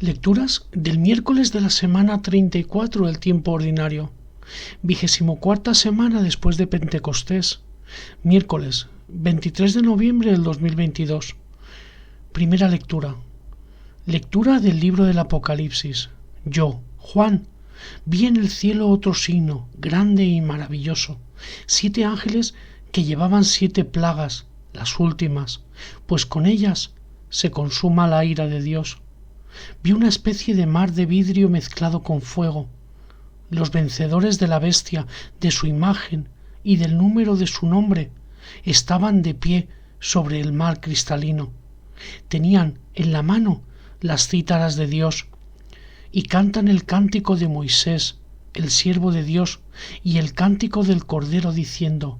Lecturas del miércoles de la semana 34 del tiempo ordinario, 24ª semana después de Pentecostés, miércoles 23 de noviembre del 2022. Primera lectura. Lectura del libro del Apocalipsis. Yo, Juan, vi en el cielo otro signo, grande y maravilloso, 7 ángeles que llevaban 7 plagas, las últimas, pues con ellas se consuma la ira de Dios. Vi una especie de mar de vidrio mezclado con fuego. Los vencedores de la bestia, de su imagen y del número de su nombre, estaban de pie sobre el mar cristalino. Tenían en la mano las cítaras de Dios y cantan el cántico de Moisés, el siervo de Dios, y el cántico del Cordero, diciendo: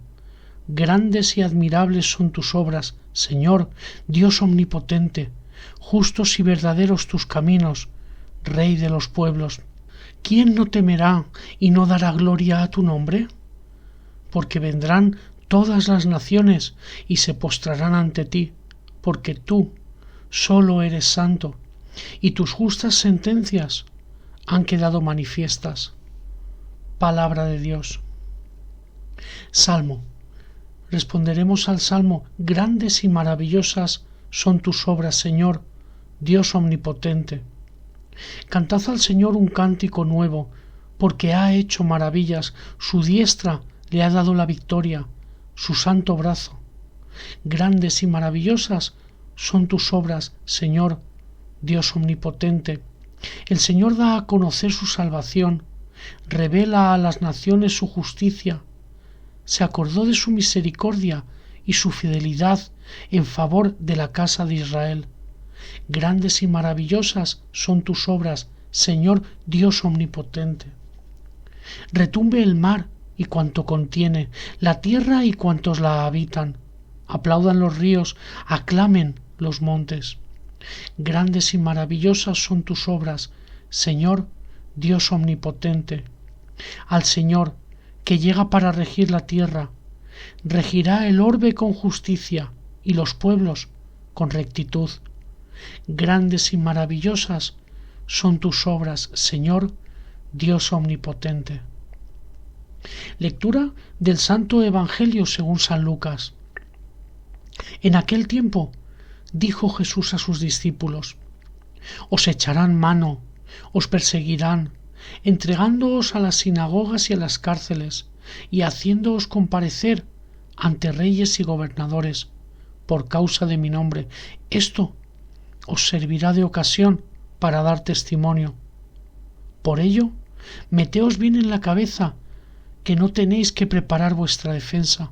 Grandes y admirables son tus obras, Señor, Dios omnipotente. Justos y verdaderos tus caminos, Rey de los pueblos. ¿Quién no temerá y no dará gloria a tu nombre? Porque vendrán todas las naciones y se postrarán ante ti, porque tú solo eres santo, y tus justas sentencias han quedado manifiestas. Palabra de Dios. Salmo. Responderemos al Salmo: Grandes y maravillosas son tus obras, Señor, Dios omnipotente. Cantad al Señor un cántico nuevo, porque ha hecho maravillas, su diestra le ha dado la victoria, su santo brazo. Grandes y maravillosas son tus obras, Señor, Dios omnipotente. El Señor da a conocer su salvación, revela a las naciones su justicia. Se acordó de su misericordia y su fidelidad en favor de la casa de Israel. Grandes y maravillosas son tus obras, Señor Dios omnipotente. Retumbe el mar y cuanto contiene, la tierra y cuantos la habitan. Aplaudan los ríos, aclamen los montes. Grandes y maravillosas son tus obras, Señor Dios omnipotente. Al Señor, que llega para regir la tierra, regirá el orbe con justicia y los pueblos con rectitud. Grandes y maravillosas son tus obras, Señor Dios omnipotente. Lectura del Santo Evangelio según San Lucas. En aquel tiempo dijo Jesús a sus discípulos: Os echarán mano, os perseguirán, entregándoos a las sinagogas y a las cárceles, y haciéndoos comparecer ante reyes y gobernadores, por causa de mi nombre. Esto os servirá de ocasión para dar testimonio. Por ello, meteos bien en la cabeza que no tenéis que preparar vuestra defensa,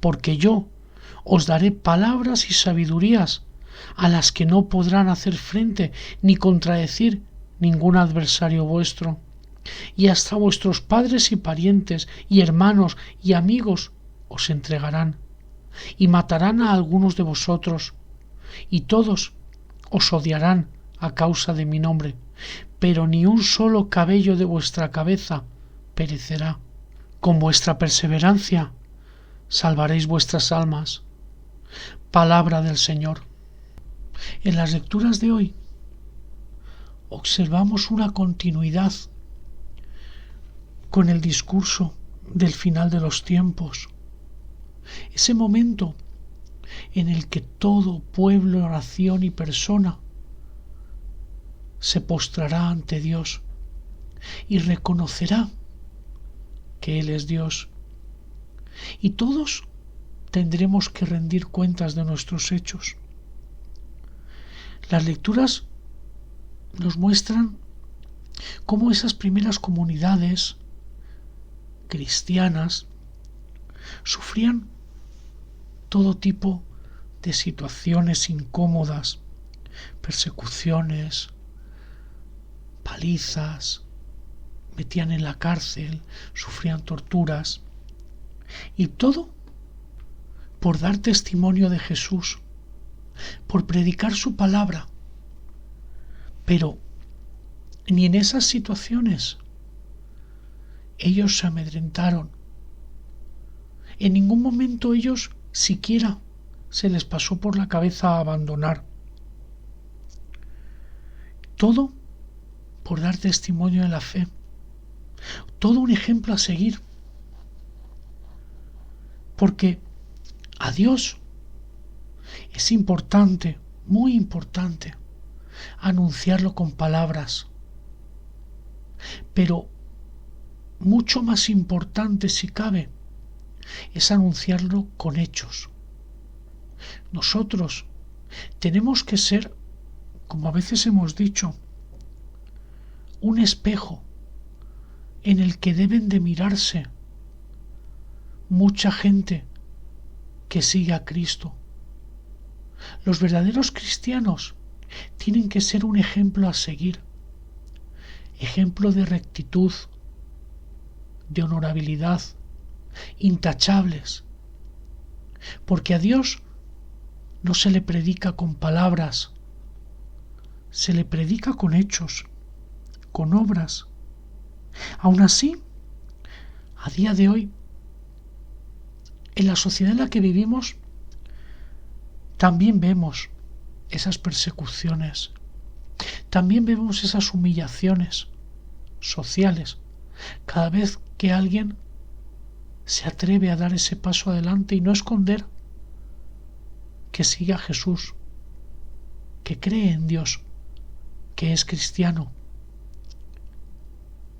porque yo os daré palabras y sabidurías a las que no podrán hacer frente ni contradecir ningún adversario vuestro. Y hasta vuestros padres y parientes y hermanos y amigos os entregarán, y matarán a algunos de vosotros, y todos os odiarán a causa de mi nombre, pero ni un solo cabello de vuestra cabeza perecerá. Con vuestra perseverancia salvaréis vuestras almas. Palabra del Señor. En las lecturas de hoy observamos una continuidad con el discurso del final de los tiempos, ese momento en el que todo pueblo, nación y persona se postrará ante Dios y reconocerá que Él es Dios, y todos tendremos que rendir cuentas de nuestros hechos. Las lecturas nos muestran cómo esas primeras comunidades cristianas sufrían todo tipo de situaciones incómodas, persecuciones, palizas, metían en la cárcel, sufrían torturas, y todo por dar testimonio de Jesús, por predicar su palabra. Pero ni en esas situaciones ellos se amedrentaron. En ningún momento ellos siquiera se les pasó por la cabeza abandonar. Todo por dar testimonio de la fe. Todo un ejemplo a seguir. Porque a Dios es importante, muy importante, anunciarlo con palabras. Pero mucho más importante, si cabe, es anunciarlo con hechos. Nosotros tenemos que ser, como a veces hemos dicho, un espejo en el que deben de mirarse mucha gente que sigue a Cristo. Los verdaderos cristianos tienen que ser un ejemplo a seguir, ejemplo de rectitud, de honorabilidad, intachables, porque a Dios no se le predica con palabras, se le predica con hechos, con obras. Aún así, a día de hoy, en la sociedad en la que vivimos, también vemos esas persecuciones, también vemos esas humillaciones sociales, cada vez que alguien se atreve a dar ese paso adelante y no esconder que sigue a Jesús, que cree en Dios, que es cristiano.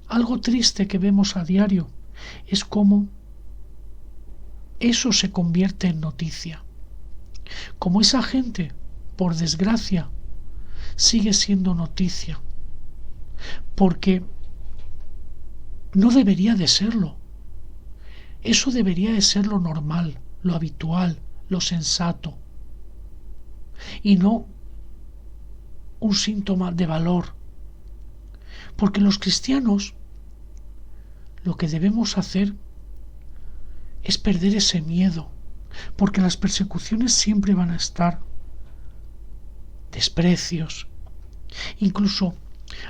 Algo triste que vemos a diario es cómo eso se convierte en noticia. Como esa gente, por desgracia, sigue siendo noticia. Porque no debería de serlo. Eso debería de ser lo normal, lo habitual, lo sensato. Y no un síntoma de valor. Porque los cristianos lo que debemos hacer es perder ese miedo, porque las persecuciones siempre van a estar, desprecios, incluso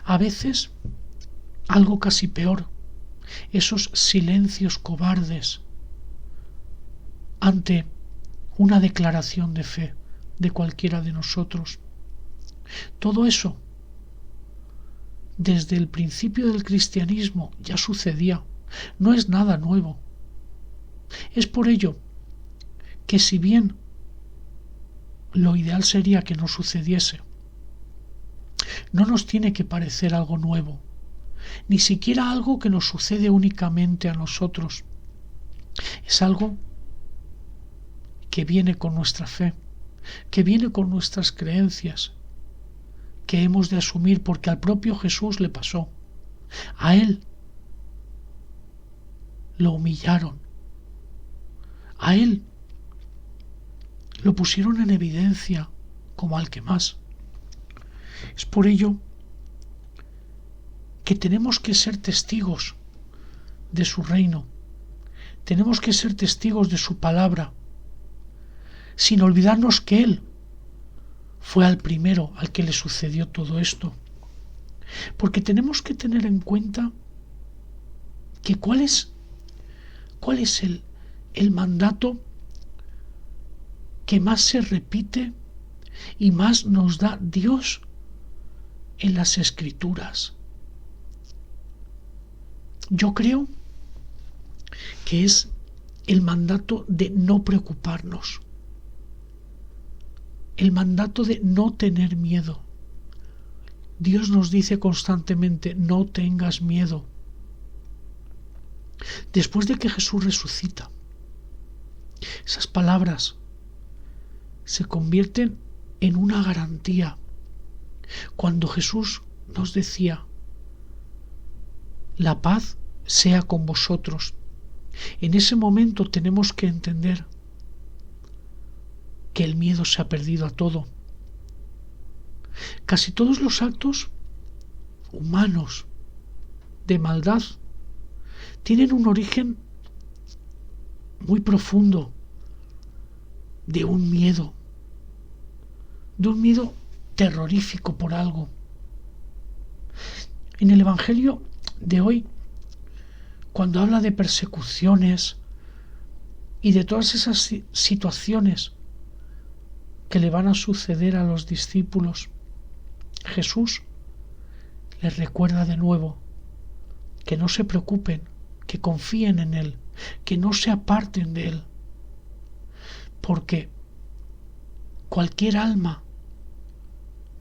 a veces algo casi peor, esos silencios cobardes ante una declaración de fe de cualquiera de nosotros. Todo eso desde el principio del cristianismo ya sucedía, no es nada nuevo. Es por ello que, si bien lo ideal sería que no sucediese, no nos tiene que parecer algo nuevo, ni siquiera algo que nos sucede únicamente a nosotros. Es algo que viene con nuestra fe, que viene con nuestras creencias, que hemos de asumir, porque al propio Jesús le pasó. A él lo humillaron, a él lo pusieron en evidencia como al que más. Es por ello que tenemos que ser testigos de su reino, tenemos que ser testigos de su palabra, sin olvidarnos que él fue al primero al que le sucedió todo esto. Porque tenemos que tener en cuenta que cuál es el mandato que más se repite y más nos da Dios en las Escrituras. Yo creo que es el mandato de no preocuparnos, el mandato de no tener miedo. Dios nos dice constantemente: no tengas miedo. Después de que Jesús resucita, esas palabras se convierten en una garantía. Cuando Jesús nos decía: la paz sea con vosotros, en ese momento tenemos que entender que el miedo se ha perdido a todo. Casi todos los actos humanos de maldad tienen un origen muy profundo de un miedo terrorífico por algo. En el Evangelio de hoy, cuando habla de persecuciones y de todas esas situaciones que le van a suceder a los discípulos, Jesús les recuerda de nuevo que no se preocupen, que confíen en Él, que no se aparten de Él, porque cualquier alma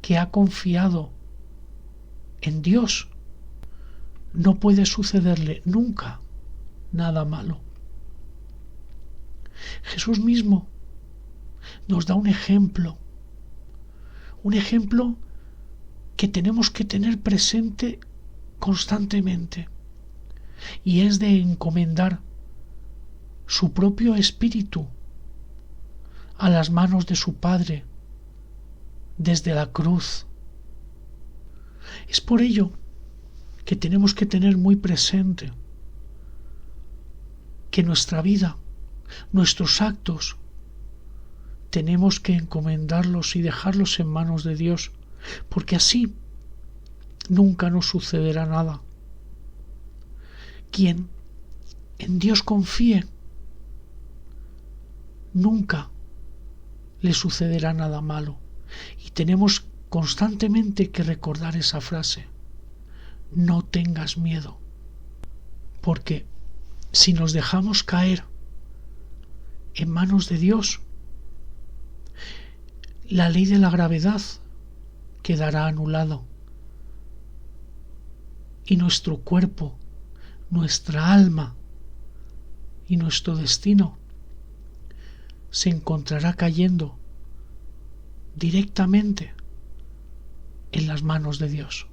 que ha confiado en Dios no puede sucederle nunca nada malo. Jesús mismo nos da un ejemplo que tenemos que tener presente constantemente, y es de encomendar su propio espíritu a las manos de su Padre desde la cruz. Es por ello que tenemos que tener muy presente que nuestra vida, nuestros actos, tenemos que encomendarlos y dejarlos en manos de Dios, porque así nunca nos sucederá nada. Quien en Dios confíe, nunca le sucederá nada malo. Y tenemos constantemente que recordar esa frase: no tengas miedo, porque si nos dejamos caer en manos de Dios, la ley de la gravedad quedará anulada y nuestro cuerpo, nuestra alma y nuestro destino se encontrará cayendo directamente en las manos de Dios.